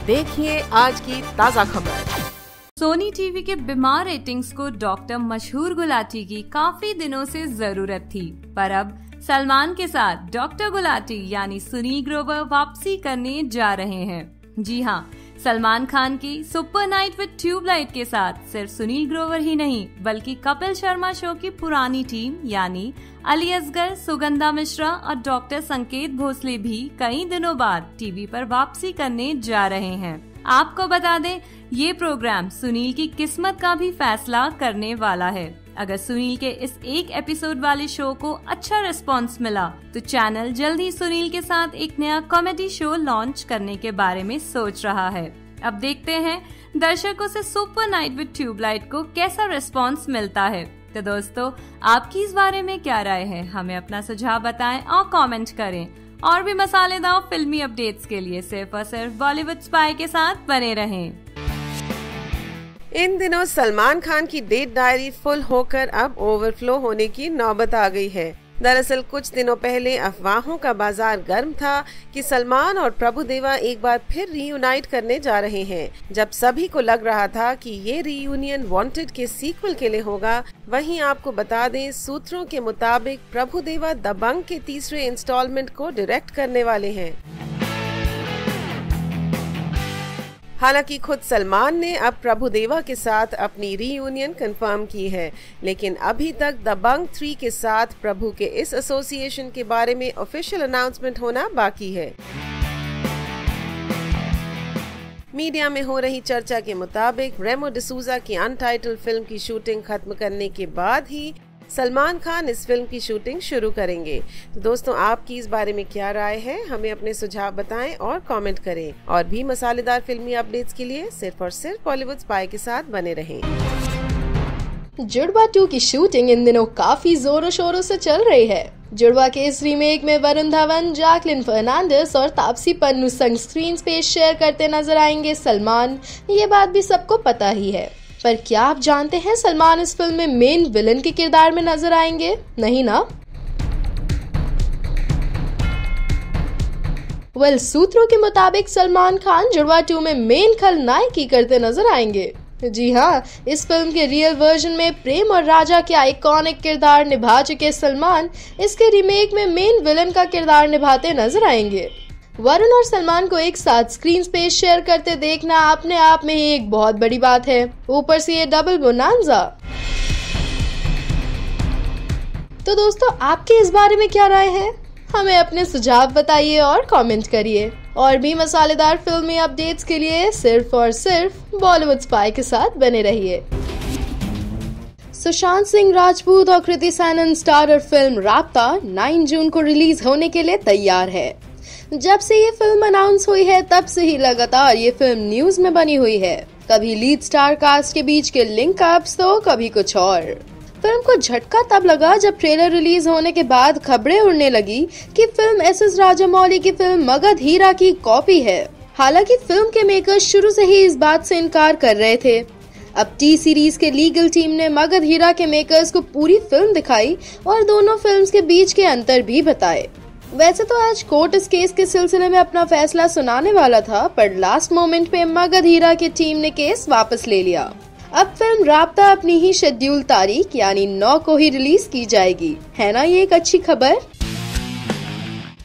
देखिए आज की ताज़ा खबर। सोनी टीवी के बीमार रेटिंग्स को डॉक्टर मशहूर गुलाटी की काफी दिनों से जरूरत थी, पर अब सलमान के साथ डॉक्टर गुलाटी यानी सुनील ग्रोवर वापसी करने जा रहे हैं। जी हाँ, सलमान खान की सुपर नाइट विद ट्यूबलाइट के साथ सिर्फ सुनील ग्रोवर ही नहीं बल्कि कपिल शर्मा शो की पुरानी टीम यानी अली असगर, सुगंधा मिश्रा और डॉक्टर संकेत भोसले भी कई दिनों बाद टीवी पर वापसी करने जा रहे हैं। आपको बता दें, ये प्रोग्राम सुनील की किस्मत का भी फैसला करने वाला है। अगर सुनील के इस एक एपिसोड वाले शो को अच्छा रिस्पांस मिला तो चैनल जल्द ही सुनील के साथ एक नया कॉमेडी शो लॉन्च करने के बारे में सोच रहा है। अब देखते हैं दर्शकों से सुपर नाइट विद ट्यूबलाइट को कैसा रिस्पांस मिलता है। तो दोस्तों, आपकी इस बारे में क्या राय है? हमें अपना सुझाव बताएं और कमेंट करें। और भी मसालेदार फिल्मी अपडेट्स के लिए सिर्फ और सिर्फ बॉलीवुड स्पाई के साथ बने रहें। इन दिनों सलमान खान की डेट डायरी फुल होकर अब ओवरफ्लो होने की नौबत आ गई है। दरअसल कुछ दिनों पहले अफवाहों का बाजार गर्म था कि सलमान और प्रभुदेवा एक बार फिर रीयूनाइट करने जा रहे हैं। जब सभी को लग रहा था कि ये रीयूनियन वांटेड के सीक्वल के लिए होगा, वहीं आपको बता दें, सूत्रों के मुताबिक प्रभुदेवा दबंग के तीसरे इंस्टॉलमेंट को डायरेक्ट करने वाले हैं। हालांकि खुद सलमान ने अब प्रभुदेवा के साथ अपनी रीयूनियन कंफर्म की है, लेकिन अभी तक दबंग 3 के साथ प्रभु के इस एसोसिएशन के बारे में ऑफिशियल अनाउंसमेंट होना बाकी है। मीडिया में हो रही चर्चा के मुताबिक रेमो डिसूजा की अनटाइटल्ड फिल्म की शूटिंग खत्म करने के बाद ही सलमान खान इस फिल्म की शूटिंग शुरू करेंगे। तो दोस्तों, आपकी इस बारे में क्या राय है? हमें अपने सुझाव बताएं और कमेंट करें। और भी मसालेदार फिल्मी अपडेट्स के लिए सिर्फ और सिर्फ बॉलीवुड स्पाई के साथ बने रहें। जुड़वा 2 की शूटिंग इन दिनों काफी जोरों शोरों से चल रही है। जुड़वा के इस रीमेक में वरुण धवन, जैकलिन फर्नांडिस और तापसी पन्नू संग स्क्रीन स्पेस शेयर करते नजर आएंगे सलमान। ये बात भी सबको पता ही है, पर क्या आप जानते हैं सलमान इस फिल्म में मेन विलन के किरदार में नजर आएंगे? नहीं ना? सूत्रों के मुताबिक सलमान खान जुड़वा 2 में मेन खलनायकी करते नजर आएंगे। जी हाँ, इस फिल्म के रियल वर्जन में प्रेम और राजा के आइकॉनिक किरदार निभा चुके सलमान इसके रीमेक में मेन विलन का किरदार निभाते नजर आएंगे। वरुण और सलमान को एक साथ स्क्रीन स्पेस शेयर करते देखना अपने आप में ही एक बहुत बड़ी बात है, ऊपर से ये डबल बोनांजा। तो दोस्तों, आपके इस बारे में क्या राय है? हमें अपने सुझाव बताइए और कमेंट करिए। और भी मसालेदार फिल्मी अपडेट्स के लिए सिर्फ और सिर्फ बॉलीवुड स्पाई के साथ बने रहिए। सुशांत सिंह राजपूत और कृति सैनन स्टारर फिल्म राब्ता 9 जून को रिलीज होने के लिए तैयार है। जब से ये फिल्म अनाउंस हुई है तब से ही लगातार ये फिल्म न्यूज में बनी हुई है। कभी लीड स्टार कास्ट के बीच के लिंक अप्स तो कभी कुछ और। फिल्म को झटका तब लगा जब ट्रेलर रिलीज होने के बाद खबरें उड़ने लगी कि फिल्म एस.एस. राजामौली की फिल्म मगध हीरा की कॉपी है। हालांकि फिल्म के मेकर्स शुरू से ही इस बात से इनकार कर रहे थे। अब टी सीरीज के लीगल टीम ने मगध हीरा के मेकर्स को पूरी फिल्म दिखाई और दोनों फिल्म्स के बीच के अंतर भी बताए। वैसे तो आज कोर्ट इस केस के सिलसिले में अपना फैसला सुनाने वाला था, पर लास्ट मोमेंट पे मगध हीरा की टीम ने केस वापस ले लिया। अब फिल्म राब्ता अपनी ही शेड्यूल तारीख यानी 9 को ही रिलीज की जाएगी। है ना ये एक अच्छी खबर?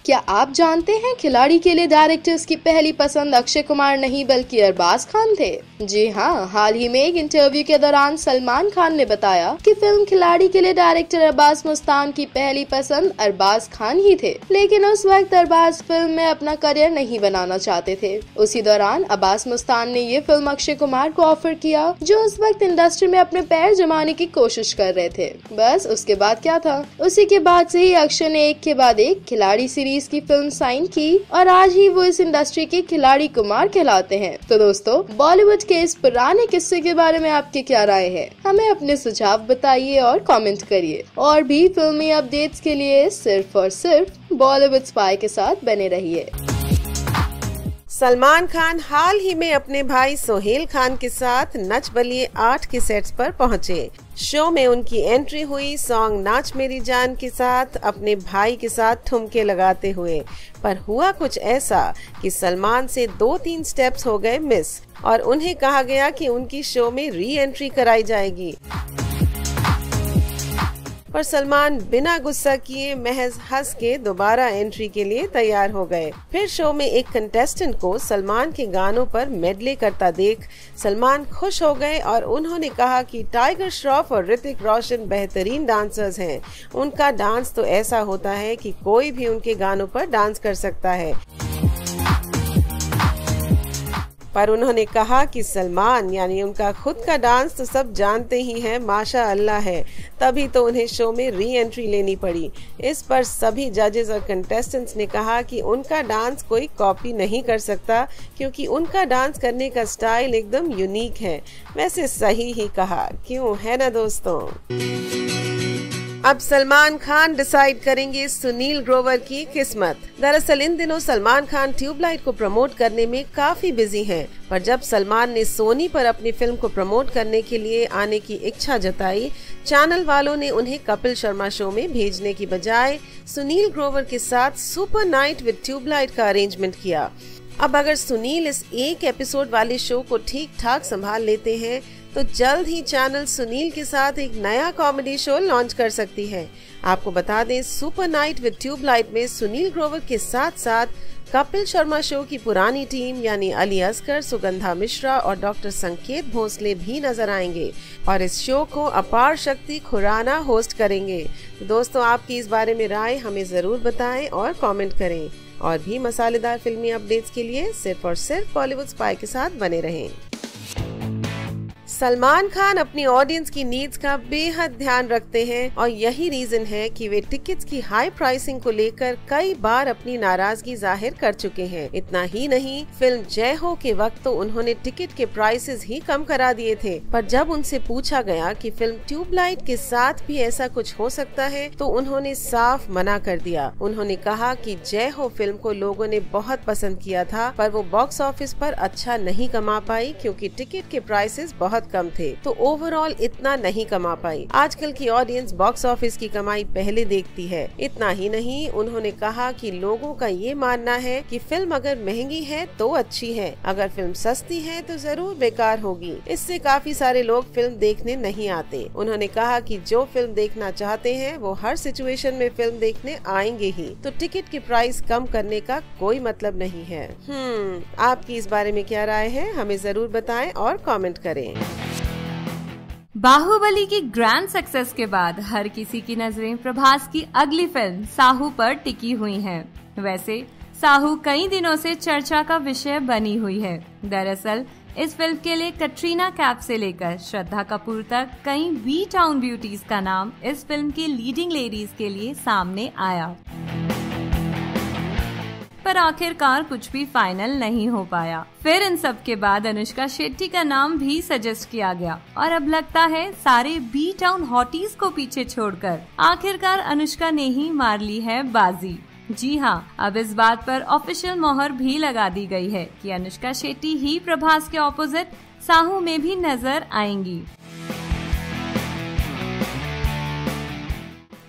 क्या आप जानते हैं खिलाड़ी के लिए डायरेक्टर्स की पहली पसंद अक्षय कुमार नहीं बल्कि अरबाज खान थे? जी हाँ, हाल ही में एक इंटरव्यू के दौरान सलमान खान ने बताया कि फिल्म खिलाड़ी के लिए डायरेक्टर अब्बास मुस्तान की पहली पसंद अरबाज खान ही थे, लेकिन उस वक्त अरबाज फिल्म में अपना करियर नहीं बनाना चाहते थे। उसी दौरान अब्बास मुस्तान ने ये फिल्म अक्षय कुमार को ऑफर किया, जो उस वक्त इंडस्ट्री में अपने पैर जमाने की कोशिश कर रहे थे। बस उसके बाद क्या था, उसी के बाद से ही अक्षय ने एक के बाद एक खिलाड़ी सीरीज की फिल्म साइन की और आज ही वो इस इंडस्ट्री के खिलाड़ी कुमार कहलाते हैं। तो दोस्तों, बॉलीवुड के इस पुराने किस्से के बारे में आपकी क्या राय है? हमें अपने सुझाव बताइए और कमेंट करिए। और भी फिल्मी अपडेट्स के लिए सिर्फ और सिर्फ बॉलीवुड स्पाई के साथ बने रहिए। सलमान खान हाल ही में अपने भाई सोहेल खान के साथ नच बलिए 8 के सेट्स पर पहुंचे। शो में उनकी एंट्री हुई सॉन्ग नाच मेरी जान के साथ, अपने भाई के साथ ठुमके लगाते हुए। पर हुआ कुछ ऐसा कि सलमान से 2-3 स्टेप्स हो गए मिस और उन्हें कहा गया कि उनकी शो में री एंट्री कराई जाएगी। पर सलमान बिना गुस्सा किए महज हंस के दोबारा एंट्री के लिए तैयार हो गए। फिर शो में एक कंटेस्टेंट को सलमान के गानों पर मेडले करता देख सलमान खुश हो गए और उन्होंने कहा कि टाइगर श्रॉफ और ऋतिक रोशन बेहतरीन डांसर्स हैं। उनका डांस तो ऐसा होता है कि कोई भी उनके गानों पर डांस कर सकता है। पर उन्होंने कहा कि सलमान यानी उनका खुद का डांस तो सब जानते ही हैं, माशा अल्लाह है, तभी तो उन्हें शो में री एंट्री लेनी पड़ी। इस पर सभी जजेस और कंटेस्टेंट्स ने कहा कि उनका डांस कोई कॉपी नहीं कर सकता क्योंकि उनका डांस करने का स्टाइल एकदम यूनिक है। वैसे सही ही कहा, क्यों है ना दोस्तों। अब सलमान खान डिसाइड करेंगे सुनील ग्रोवर की किस्मत। दरअसल इन दिनों सलमान खान ट्यूबलाइट को प्रमोट करने में काफी बिजी हैं, पर जब सलमान ने सोनी पर अपनी फिल्म को प्रमोट करने के लिए आने की इच्छा जताई, चैनल वालों ने उन्हें कपिल शर्मा शो में भेजने की बजाय सुनील ग्रोवर के साथ सुपर नाइट विद ट्यूबलाइट का अरेंजमेंट किया। अब अगर सुनील इस एक एपिसोड वाले शो को ठीक ठाक संभाल लेते हैं तो जल्द ही चैनल सुनील के साथ एक नया कॉमेडी शो लॉन्च कर सकती है। आपको बता दें, सुपर नाइट विद ट्यूबलाइट में सुनील ग्रोवर के साथ साथ कपिल शर्मा शो की पुरानी टीम यानी अली असगर, सुगंधा मिश्रा और डॉक्टर संकेत भोसले भी नजर आएंगे और इस शो को अपार शक्ति खुराना होस्ट करेंगे। तो दोस्तों, आपकी इस बारे में राय हमें जरूर बताएं और कमेंट करें। और भी मसालेदार फिल्मी अपडेट्स के लिए सिर्फ और सिर्फ बॉलीवुड स्पाई के साथ बने रहें। सलमान खान अपनी ऑडियंस की नीड्स का बेहद ध्यान रखते हैं और यही रीजन है कि वे टिकट्स की हाई प्राइसिंग को लेकर कई बार अपनी नाराजगी जाहिर कर चुके हैं। इतना ही नहीं, फिल्म जय हो के वक्त तो उन्होंने टिकट के प्राइसेस ही कम करा दिए थे, पर जब उनसे पूछा गया कि फिल्म ट्यूबलाइट के साथ भी ऐसा कुछ हो सकता है तो उन्होंने साफ मना कर दिया। उन्होंने कहा कि जय हो फिल्म को लोगों ने बहुत पसंद किया था, पर वो बॉक्स ऑफिस पर अच्छा नहीं कमा पाई क्योंकि टिकट के प्राइसेस बहुत कम थे, तो ओवरऑल इतना नहीं कमा पाई। आजकल की ऑडियंस बॉक्स ऑफिस की कमाई पहले देखती है। इतना ही नहीं, उन्होंने कहा कि लोगों का ये मानना है कि फिल्म अगर महंगी है तो अच्छी है, अगर फिल्म सस्ती है तो जरूर बेकार होगी। इससे काफी सारे लोग फिल्म देखने नहीं आते। उन्होंने कहा कि जो फिल्म देखना चाहते हैं वो हर सिचुएशन में फिल्म देखने आएंगे ही, तो टिकट की प्राइस कम करने का कोई मतलब नहीं है। आपकी इस बारे में क्या राय है, हमें जरूर बताएं और कमेंट करें। बाहुबली की ग्रैंड सक्सेस के बाद हर किसी की नजरें प्रभास की अगली फिल्म साहू पर टिकी हुई हैं। वैसे साहू कई दिनों से चर्चा का विषय बनी हुई है। दरअसल इस फिल्म के लिए कटरीना कैफ से लेकर श्रद्धा कपूर तक कई बी टाउन ब्यूटीज का नाम इस फिल्म की लीडिंग लेडीज के लिए सामने आया, पर आखिरकार कुछ भी फाइनल नहीं हो पाया। फिर इन सब के बाद अनुष्का शेट्टी का नाम भी सजेस्ट किया गया और अब लगता है सारे बी टाउन हॉटीज को पीछे छोड़कर आखिरकार अनुष्का ने ही मार ली है बाजी। जी हाँ, अब इस बात पर ऑफिशियल मोहर भी लगा दी गई है कि अनुष्का शेट्टी ही प्रभास के ऑपोजिट साहू में भी नजर आएंगी।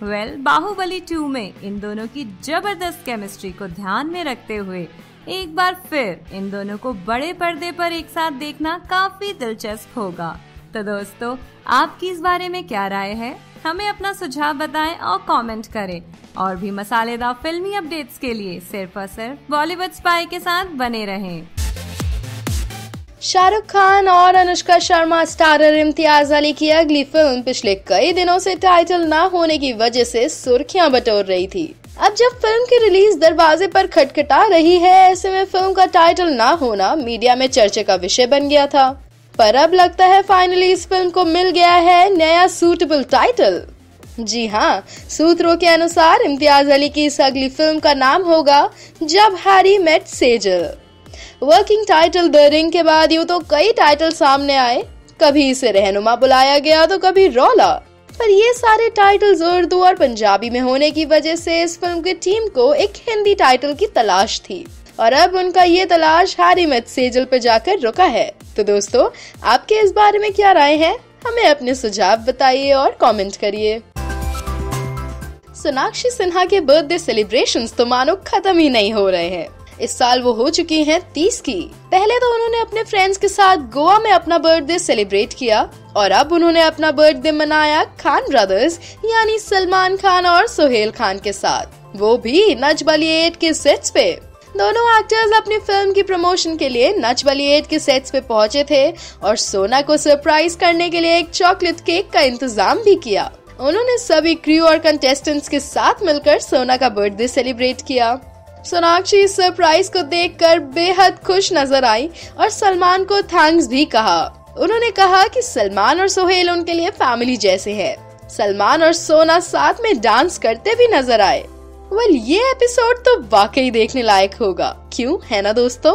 बाहुबली 2 में इन दोनों की जबरदस्त केमिस्ट्री को ध्यान में रखते हुए एक बार फिर इन दोनों को बड़े पर्दे पर एक साथ देखना काफी दिलचस्प होगा। तो दोस्तों, आपकी इस बारे में क्या राय है, हमें अपना सुझाव बताएं और कमेंट करें। और भी मसालेदार फिल्मी अपडेट्स के लिए सिर्फ और सिर्फ बॉलीवुड स्पाई के साथ बने रहें। शाहरुख खान और अनुष्का शर्मा स्टारर इम्तियाज अली की अगली फिल्म पिछले कई दिनों से टाइटल न होने की वजह से सुर्खियां बटोर रही थी। अब जब फिल्म की रिलीज दरवाजे पर खटखटा रही है, ऐसे में फिल्म का टाइटल न होना मीडिया में चर्चे का विषय बन गया था। पर अब लगता है फाइनली इस फिल्म को मिल गया है नया सूटेबल टाइटल। जी हाँ, सूत्रों के अनुसार इम्तियाज अली की इस अगली फिल्म का नाम होगा जब Harry met Sejal. Working title the ring के बाद यूं तो कई टाइटल सामने आए, कभी इसे रहनुमा बुलाया गया तो कभी रौला, पर ये सारे टाइटल्स उर्दू और पंजाबी में होने की वजह से इस फिल्म की टीम को एक हिंदी टाइटल की तलाश थी और अब उनका ये तलाश हैरी मेट सेजल पे जाकर रुका है। तो दोस्तों, आपके इस बारे में क्या राय है, हमें अपने सुझाव बताइए और कमेंट करिए। सोनाक्षी सिन्हा के बर्थडे सेलिब्रेशंस तो मानो खत्म ही नहीं हो रहे हैं। इस साल वो हो चुकी हैं 30 की। पहले तो उन्होंने अपने फ्रेंड्स के साथ गोवा में अपना बर्थडे सेलिब्रेट किया और अब उन्होंने अपना बर्थडे मनाया खान ब्रदर्स यानी सलमान खान और सोहेल खान के साथ, वो भी नच बलिए 8 के सेट्स पे। दोनों एक्टर्स अपनी फिल्म की प्रमोशन के लिए नच बलिए 8 के सेट्स पे पहुंचे थे और सोना को सरप्राइज करने के लिए एक चॉकलेट केक का इंतजाम भी किया। उन्होंने सभी क्रू और कंटेस्टेंट्स के साथ मिलकर सोना का बर्थडे सेलिब्रेट किया। सोनाक्षी इस सरप्राइज को देखकर बेहद खुश नजर आई और सलमान को थैंक्स भी कहा। उन्होंने कहा कि सलमान और सोहेल उनके लिए फैमिली जैसे हैं। सलमान और सोना साथ में डांस करते भी नजर आए। ये एपिसोड तो वाकई देखने लायक होगा, क्यों है ना दोस्तों?